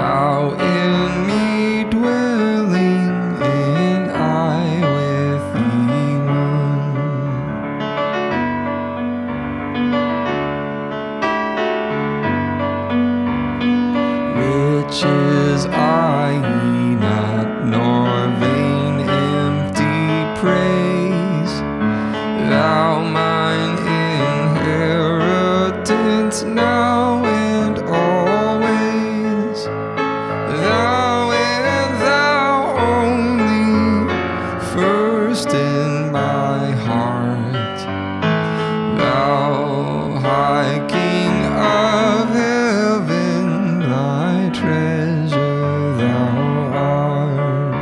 Thou in me dwelling, and I with thee one. Riches are ye not, nor vain empty praise. Thou mine inheritance now and always. Thou and thou only, first in my heart. Thou high King of heaven, thy treasure thou art.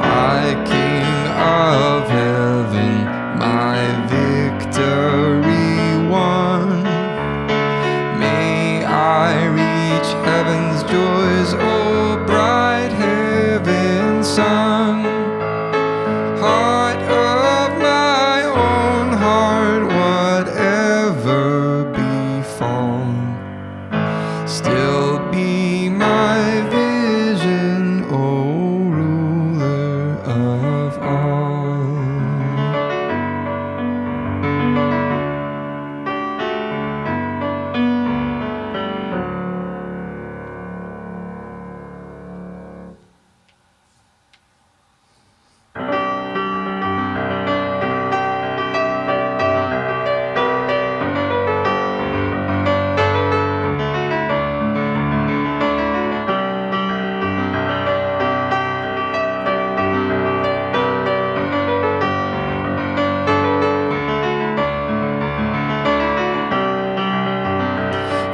High King of heaven, my victory won. May I reach heaven's joys, O bright heaven's sun. Heart of my own heart, whatever befall, still be my vision, O ruler of all.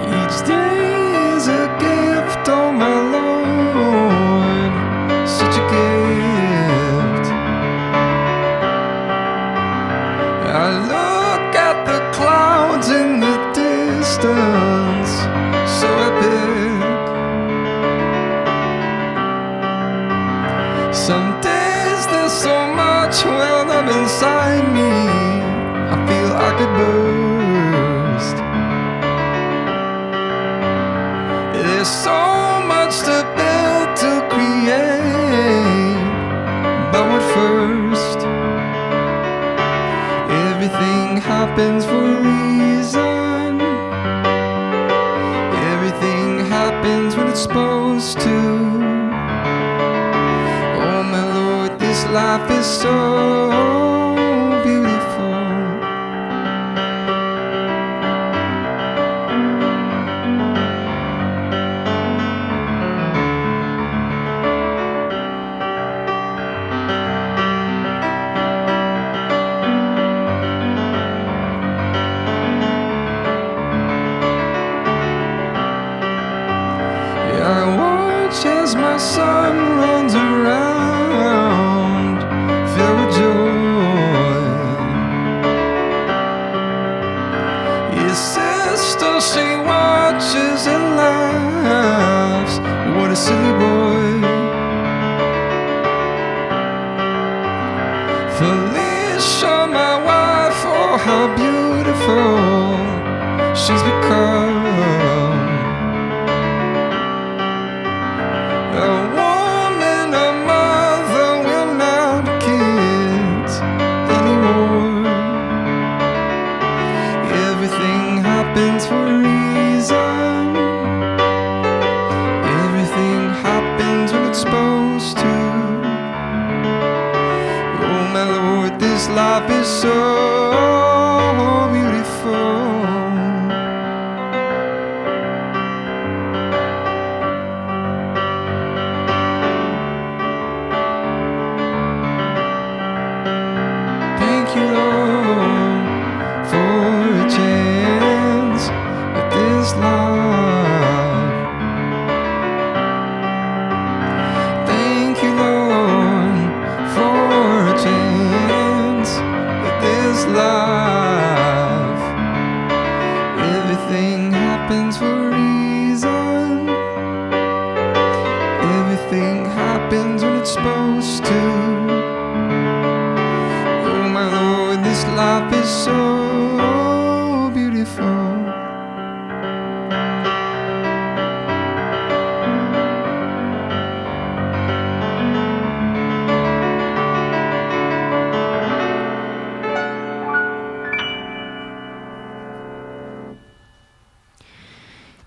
Each day is a gift, oh my Lord, such a gift. I look at the clouds in the distance, so epic. Some days there's so much welled up inside me, I feel I could burst. There's so much to build, to create, but what first? Everything happens for a reason. Everything happens when it's supposed to. Oh my Lord, this life is so beautiful. I watch as my son runs around, filled with joy. His sister, she watches and laughs. What a silly boy. Felicia, my wife, oh how beautiful she's become. A woman, a mother, we're not kids anymore. Everything happens for a reason. Everything happens when it's supposed to. Oh my Lord, this life is so beautiful. Thank you, Lord, for a chance at this life. Thank you, Lord, for a chance at this life. Everything happens for a reason. Everything happens when it's supposed to. Oh my Lord, this life is so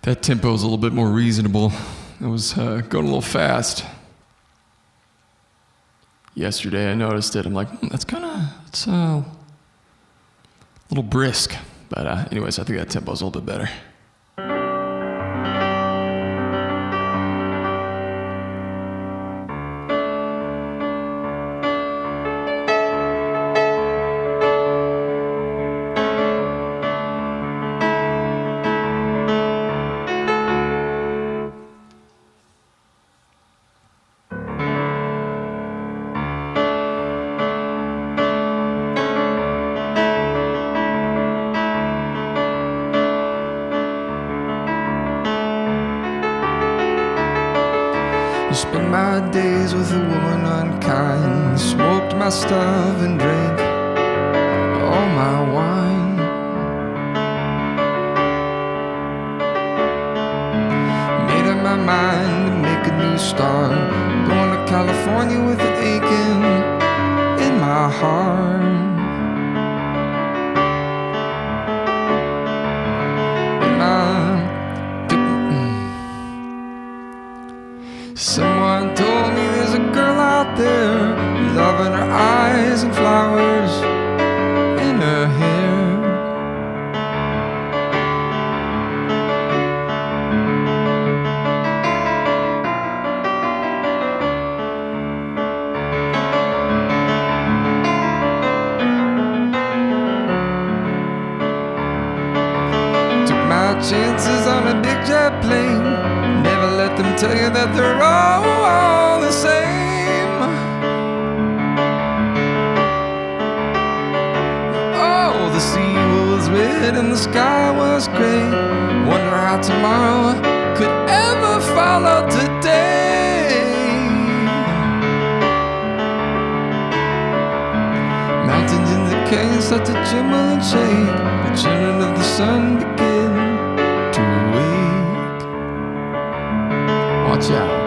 That tempo is a little bit more reasonable. It was going a little fast. Yesterday I noticed it. I'm like, it's a little brisk. But anyways, I think that tempo's a little bit better. Spent my days with a woman unkind, smoked my stuff and drank all my wine. Made up my mind to make a new start, going to California with an aching in my heart. Someone told me there's a girl out there, love in her eyes and flowers in her hair. Took my chances on a big jet plane. Never let them tell you that they're all the same. Oh, the sea was red and the sky was gray. Wonder how tomorrow could ever follow today. Mountains in the canyon start to tremble and shake. The children of the sun begin to wake. Watch out.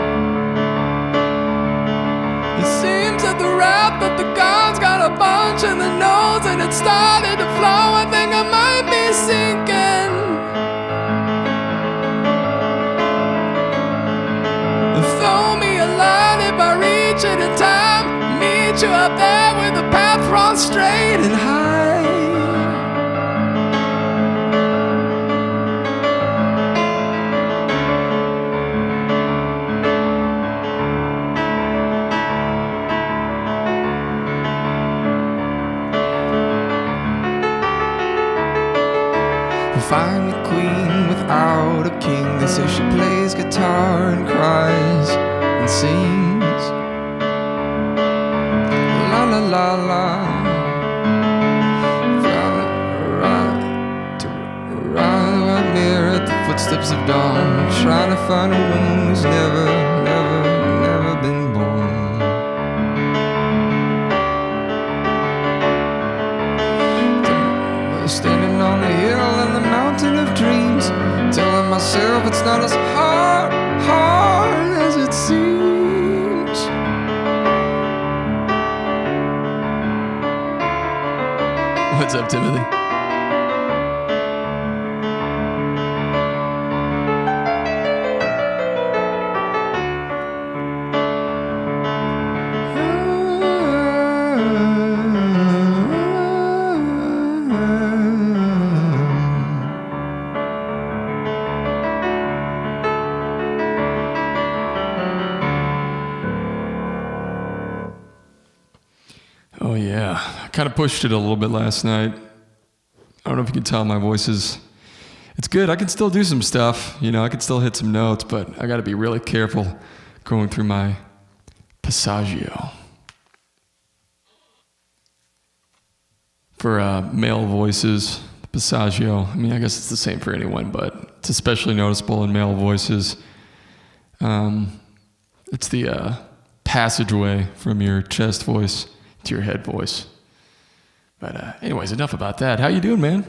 It seems that the wrath of the gods got a bunch in the nose and it started to flow. I think I might be sinking. Throw me a line if I reach it in time. Meet you up there with the path run straight and high. Find a queen without a king. They say she plays guitar and cries and sings. La la la la. Right near at the footsteps of dawn, trying to find a woman who's never been born. Standing on the hill and the mountain of dreams, telling myself it's not as hard as it seems. What's up, Timothy? Oh yeah, I kind of pushed it a little bit last night. I don't know if you can tell my voice it's good. I can still do some stuff, I can still hit some notes, but I gotta be really careful going through my passaggio. For male voices, passaggio, I guess it's the same for anyone, but it's especially noticeable in male voices. It's the passageway from your chest voice to your head voice. But anyways, enough about that. How you doing, man?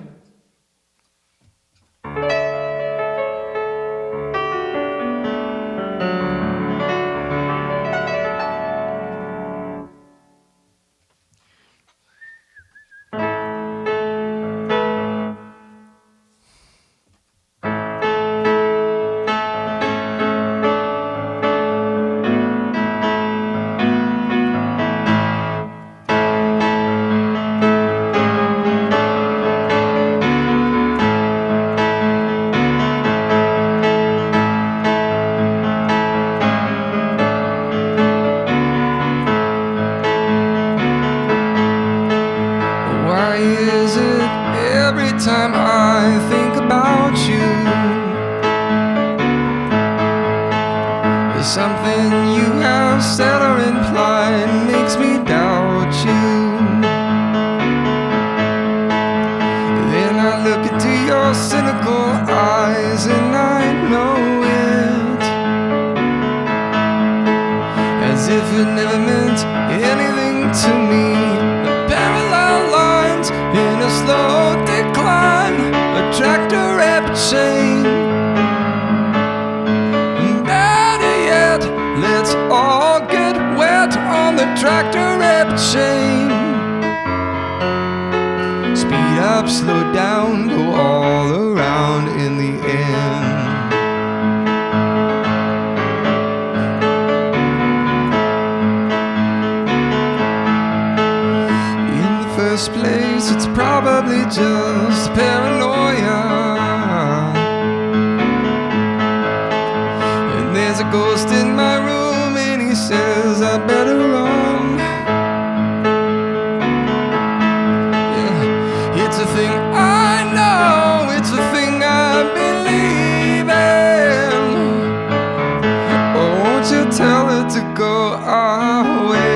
time I think about you, there's something you have said or implied makes me doubt you. Then I look into your cynical eyes and I know it, as if it never meant anything to me. Parallel lines in a slow decline, a tractor wrap chain. Better yet, let's all get wet on the tractor wrap chain. Speed up, slow down, go all around in the end. First place, it's probably just paranoia, and there's a ghost in my room and he says I better run. Yeah, it's a thing I know, it's a thing I believe in. Oh, won't you tell her to go away?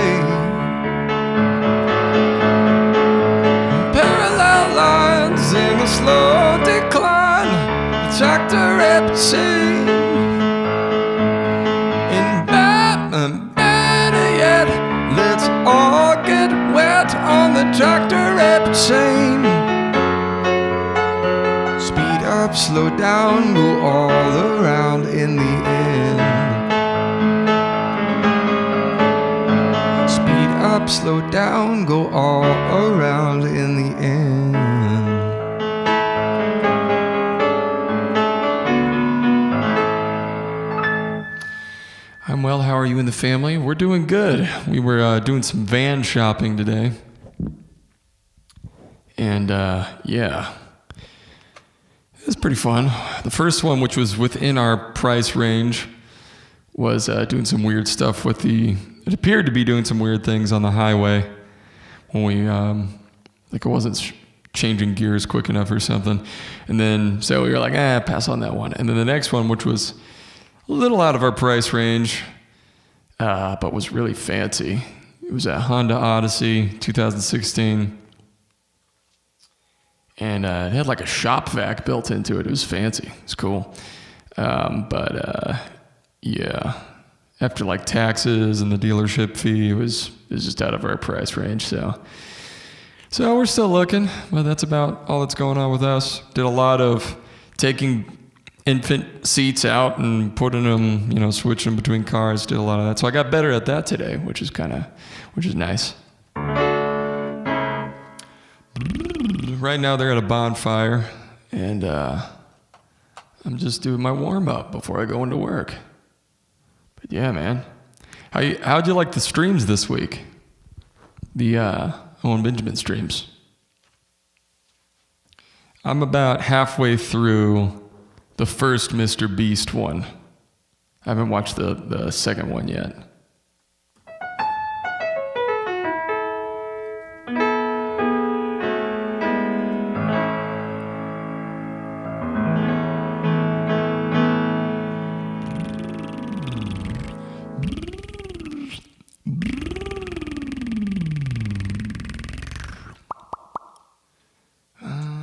In a slow decline, a tractor wrap chain. And better yet, let's all get wet on the tractor wrap chain. Speed up, slow down, go all around in the end. Speed up, slow down, go all around in the end. I'm well. How are you and the family? We're doing good. We were doing some van shopping today. And yeah, it was pretty fun. The first one, which was within our price range, was doing some weird stuff with it appeared to be doing some weird things on the highway when we, like it wasn't changing gears quick enough or something. And then, so we were like, pass on that one. And then the next one, which was a little out of our price range, but was really fancy. It was a Honda Odyssey 2016. And it had like a shop vac built into it. It was fancy. It was cool. Yeah, after like taxes and the dealership fee, it was just out of our price range. So we're still looking, but that's about all that's going on with us. Did a lot of taking infant seats out and putting them, switching them between cars. Did a lot of that. So I got better at that today, which is nice. Right now they're at a bonfire, and I'm just doing my warm up before I go into work. But yeah, man, how'd you like the streams this week? The Owen Benjamin streams. I'm about halfway through the first Mr. Beast one. I haven't watched the second one yet.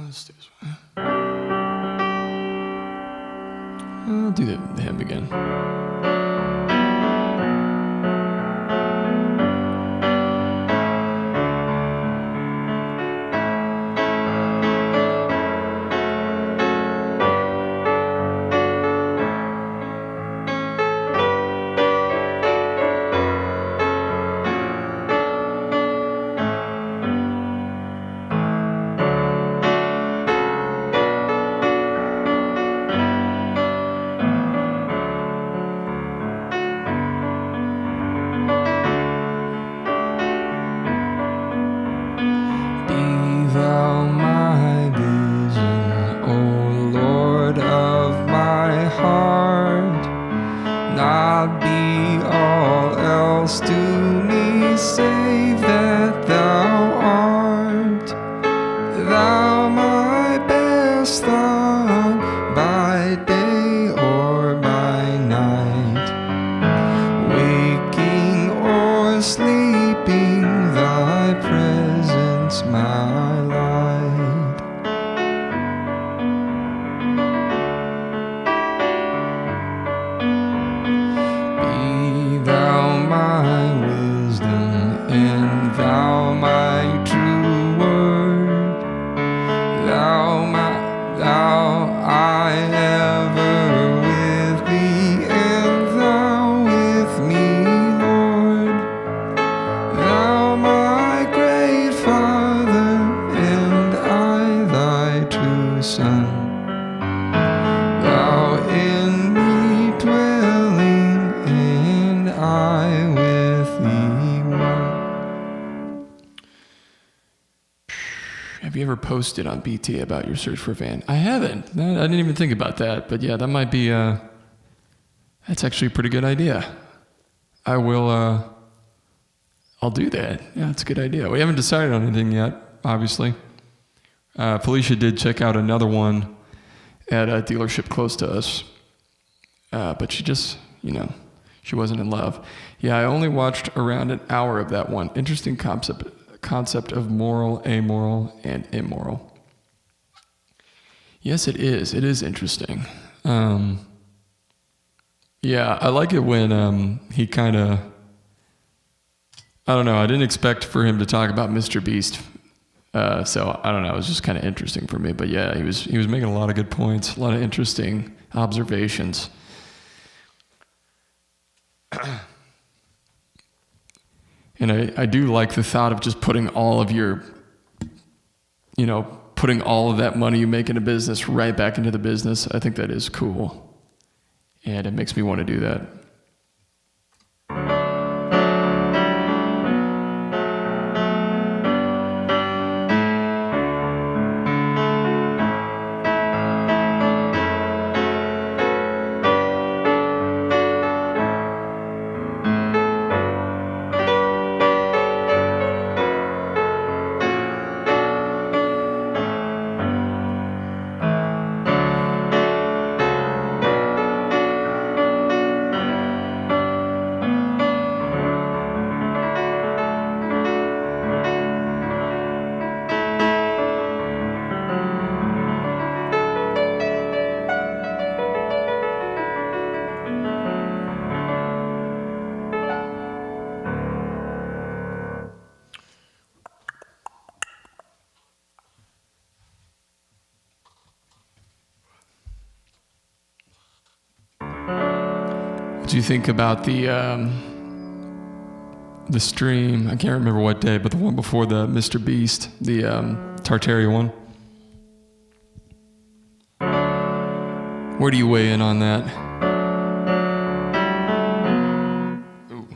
Let's do this one. I'll do the hymn again. Thou my best. endless thought by day or by night, waking or sleeping, thy presence my light. Be thou my wisdom and thou my true word, thou I ever with thee, and thou with me, Lord. Thou my great Father, and I thy true Son. Thou in me dwelling, and I with thee one. Have you ever posted on BT about your search for a van? I haven't. I didn't even think about that. But yeah, that might be, that's actually a pretty good idea. I will, I'll do that. Yeah, that's a good idea. We haven't decided on anything yet, obviously. Felicia did check out another one at a dealership close to us. But she just, she wasn't in love. Yeah, I only watched around an hour of that one. Interesting concept of moral, amoral, and immoral. Yes, it is. It is interesting. Yeah, I like it when he kind of, I don't know, I didn't expect for him to talk about Mr. Beast. So I don't know, it was just kind of interesting for me. But yeah, he was making a lot of good points, a lot of interesting observations. And I do like the thought of just putting all of your, putting all of that money you make in a business right back into the business. I think that is cool. And it makes me want to do that. What do you think about the stream? I can't remember what day, but the one before the Mr. Beast, the Tartaria one. Where do you weigh in on that? Ooh.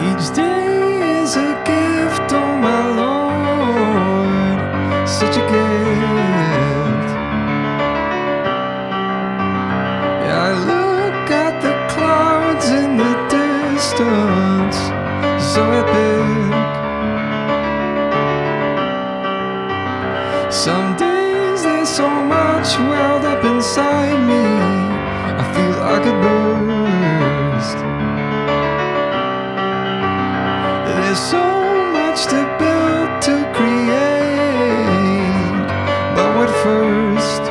Each day is a gift, oh my Lord, such a gift. Yeah, I look at the clouds in the distance, so epic. Some days there's so much welled up inside me, I feel I could burst. There's so much to build, to create, but what first?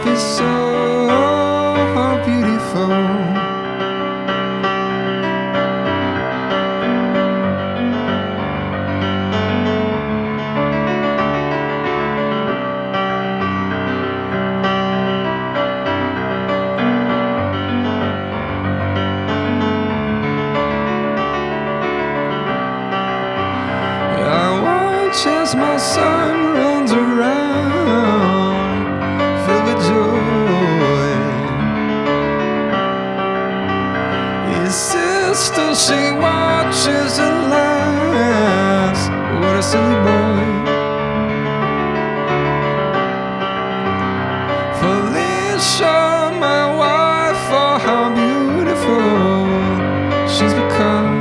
life is so beautiful. As my son runs around, filled with joy. His sister, she watches and laughs. What a silly boy. Felicia, my wife, oh how beautiful she's become.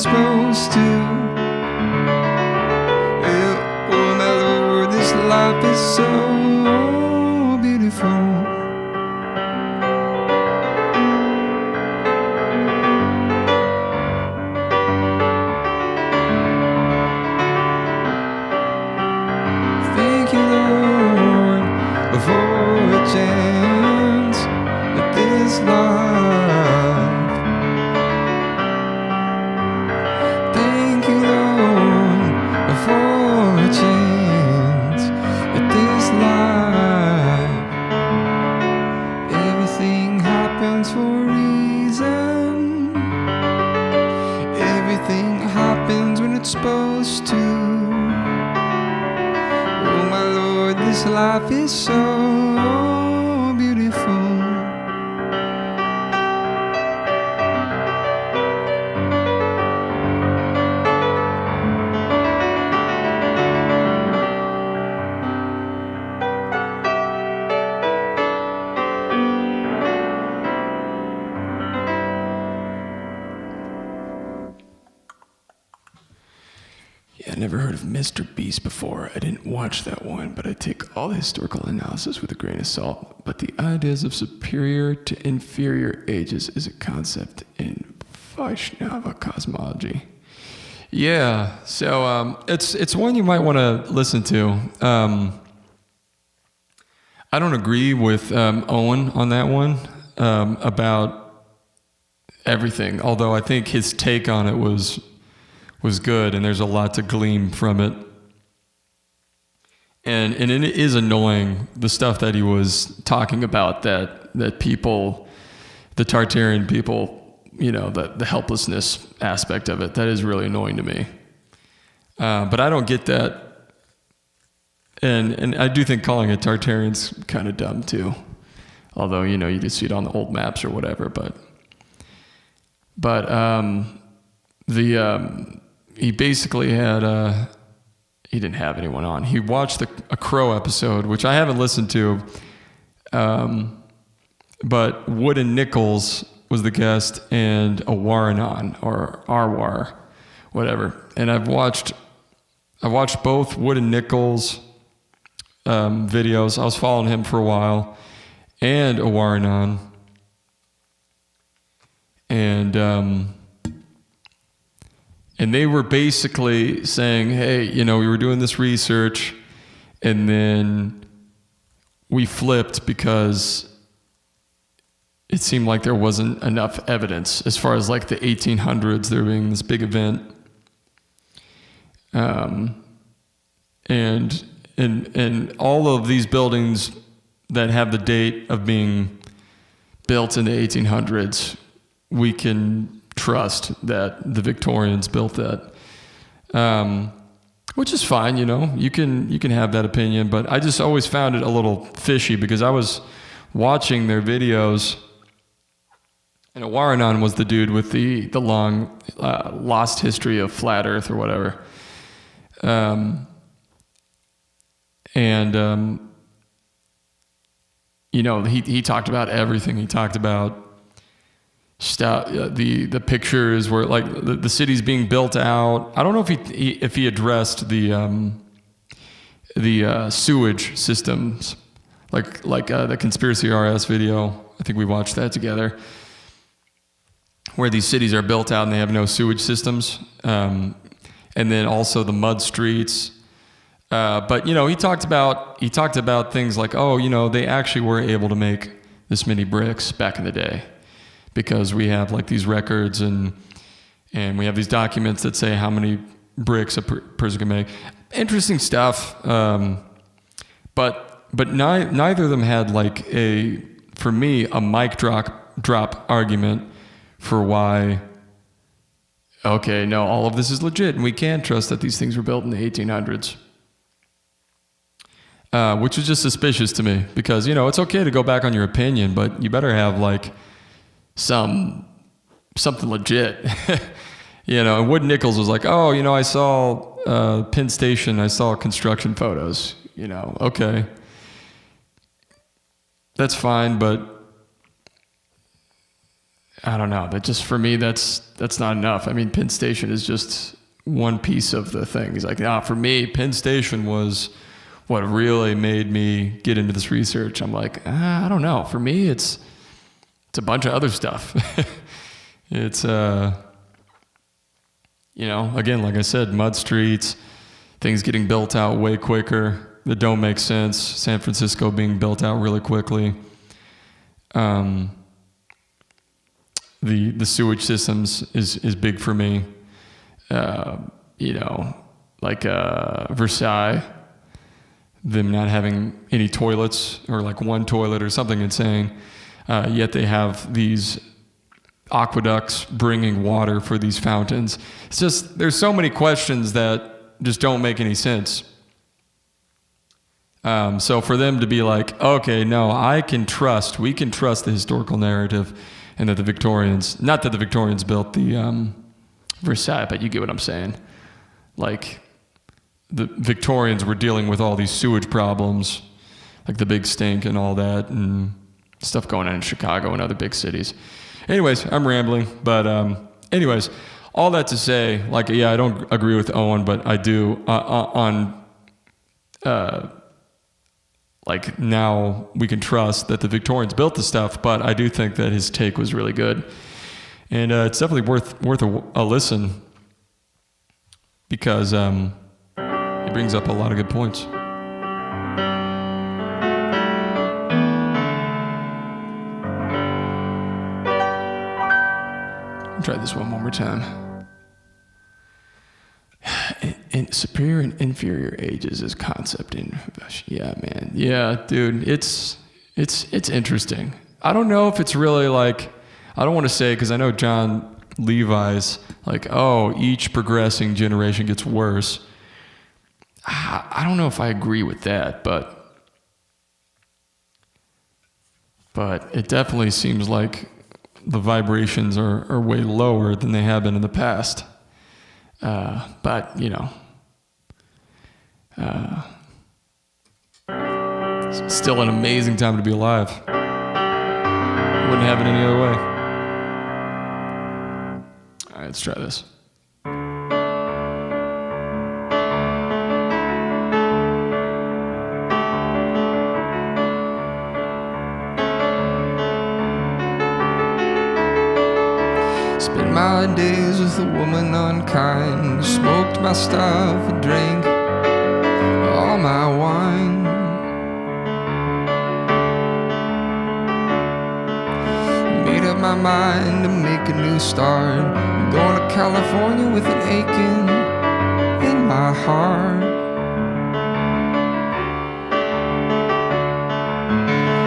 Supposed to. Oh my Lord, this life is so beautiful. Thank you, Lord, for a chance at this life. Supposed to. Oh my Lord, this life is so beautiful. Yeah, I never heard of Mr. Beast before. I didn't watch that one, but I take all the historical analysis with a grain of salt. But the ideas of superior to inferior ages is a concept in Vaishnava cosmology. Yeah, so it's one you might want to listen to. I don't agree with Owen on that one about everything, although I think his take on it was good, and there's a lot to glean from it. And it is annoying, the stuff that he was talking about, that people, the Tartarian people, you know, the helplessness aspect of it, that is really annoying to me. But I don't get that. And I do think calling it Tartarian's kind of dumb too. Although, you know, you just see it on the old maps or whatever, but he basically had, he didn't have anyone on. He watched a Crow episode, which I haven't listened to, but Wood and Nichols was the guest, and Awaranon, or Arwar, whatever. And I watched both Wood and Nichols videos. I was following him for a while, and Awaranon. And they were basically saying, hey, you know, we were doing this research, and then we flipped because it seemed like there wasn't enough evidence as far as like the 1800s, there being this big event. And all of these buildings that have the date of being built in the 1800s, we can trust that the Victorians built that, which is fine, you know. You can have that opinion, but I just always found it a little fishy because I was watching their videos, and Awaranon was the dude with the long lost history of flat Earth or whatever, you know, he talked about everything. He talked about stuff, the pictures where like the city's being built out. I don't know if he addressed the the sewage systems, like the Conspiracy RS video. I think we watched that together, where these cities are built out and they have no sewage systems, and then also the mud streets. But he talked about things like, they actually were able to make this many bricks back in the day, because we have like these records and we have these documents that say how many bricks a person can make. Interesting stuff. But neither of them had like for me, a mic drop argument for why, okay, no, all of this is legit and we can trust that these things were built in the 1800s. Which was just suspicious to me, because, it's okay to go back on your opinion, but you better have like something legit. And Wood Nichols was like, I saw Penn Station, I saw construction photos, okay. That's fine, but I don't know. That just, for me, that's not enough. I mean, Penn Station is just one piece of the thing. He's like, for me, Penn Station was what really made me get into this research. I'm like, I don't know. For me, it's a bunch of other stuff. It's, again, like I said, mud streets, things getting built out way quicker that don't make sense. San Francisco being built out really quickly. The sewage systems is big for me. Like Versailles, them not having any toilets, or like one toilet or something insane. Yet they have these aqueducts bringing water for these fountains. It's just, there's so many questions that just don't make any sense. So for them to be like, okay, no, we can trust the historical narrative, and that the Victorians, not that the Victorians built the Versailles, but you get what I'm saying. Like, the Victorians were dealing with all these sewage problems, like the big stink and all that, and stuff going on in Chicago and other big cities. Anyways, I'm rambling, but anyways, all that to say, like, yeah, I don't agree with Owen, but I do like, now we can trust that the Victorians built the stuff, but I do think that his take was really good. And it's definitely worth a listen, because he brings up a lot of good points. I'll try this one more time. And superior and inferior ages is concept in, yeah, man. Yeah, dude, it's interesting. I don't know if it's really like, I don't want to say, because I know John Levi's like, each progressing generation gets worse. I don't know if I agree with that, but it definitely seems like the vibrations are way lower than they have been in the past. But it's still an amazing time to be alive. Wouldn't have it any other way. All right, let's try this. Spent my days with a woman unkind, smoked my stuff and drank all my wine. Made up my mind to make a new start. I'm going to California with an aching in my heart.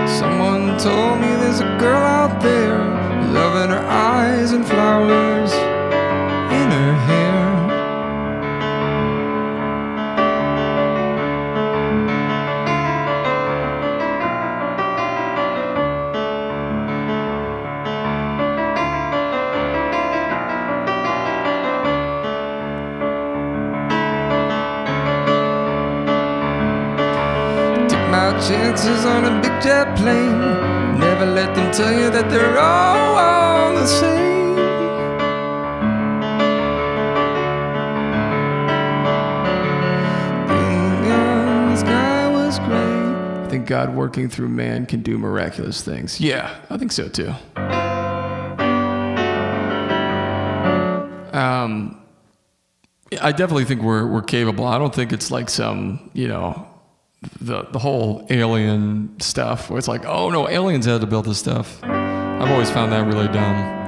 Someone told me there's a girl out there, love in her eyes and flowers in her hair. Took my chances on a big jet plane. Never let them tell you that they're all the same. Billions think God working through man can do miraculous things. Yeah, I think so too. I definitely think we're capable. I don't think it's like some, the whole alien stuff where it's like, oh no, aliens had to build this stuff. I've always found that really dumb.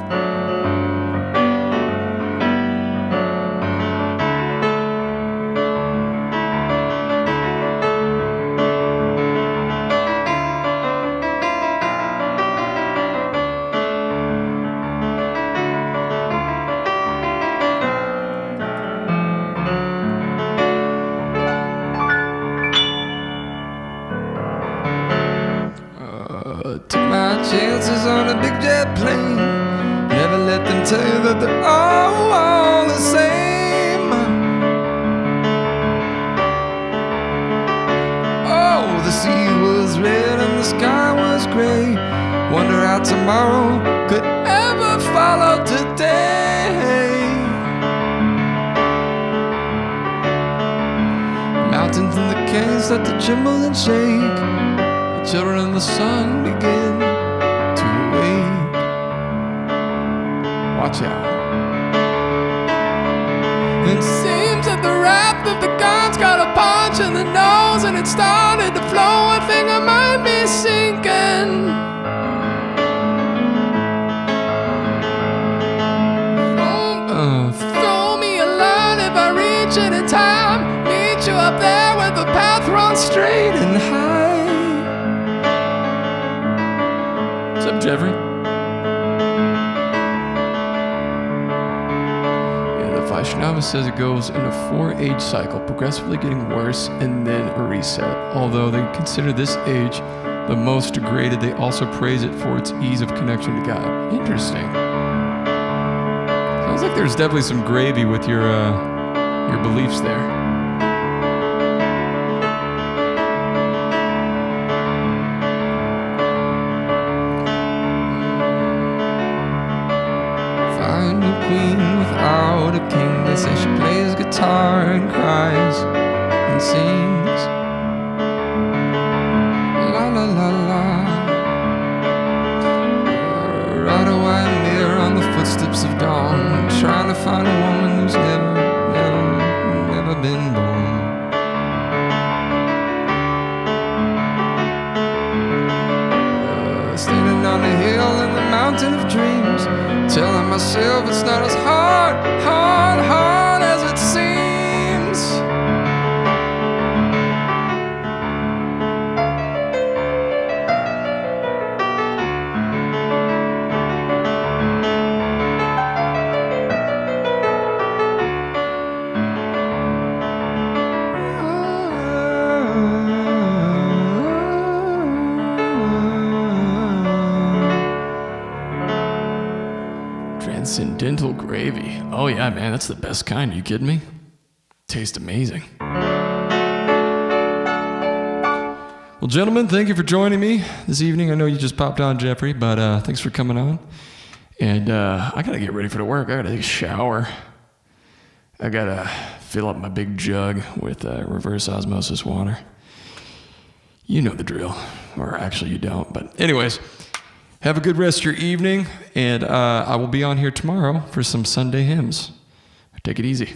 Took my chances on a big jet plane. Never let them tell you that they're all the same. Oh, the sea was red and the sky was gray. Wonder how tomorrow could ever follow today. Mountains and the caves start to tremble and shake. Children in the sun begin to wake. Watch out. It seems that the wrath of the gods got a punch in the nose, and it started to flow. I think I might be sinking. Throw me a line if I reach it in time. Meet you up there where the path runs straight and high. What's up, Jeffrey? Yeah, the Vaishnava says it goes in a 4-age cycle, progressively getting worse and then a reset. Although they consider this age the most degraded, they also praise it for its ease of connection to God. Interesting. Sounds like there's definitely some gravy with your beliefs there. Queen without a king. They say she plays guitar and cries and sings. La la la la. Ride a white mirror on the footsteps of dawn, trying to find a woman who's never been born. Standing on a hill in the mountain of dreams, telling myself it's not as hard as it seems. Transcendental gravy. Oh yeah, man, that's the best kind. Are you kidding me? Tastes amazing. Well, gentlemen, thank you for joining me this evening. I know you just popped on, Jeffrey, but thanks for coming on. And I gotta get ready for the work. I gotta take a shower. I gotta fill up my big jug with reverse osmosis water. You know the drill. Or actually you don't, but anyways. Have a good rest of your evening, and I will be on here tomorrow for some Sunday hymns. Take it easy.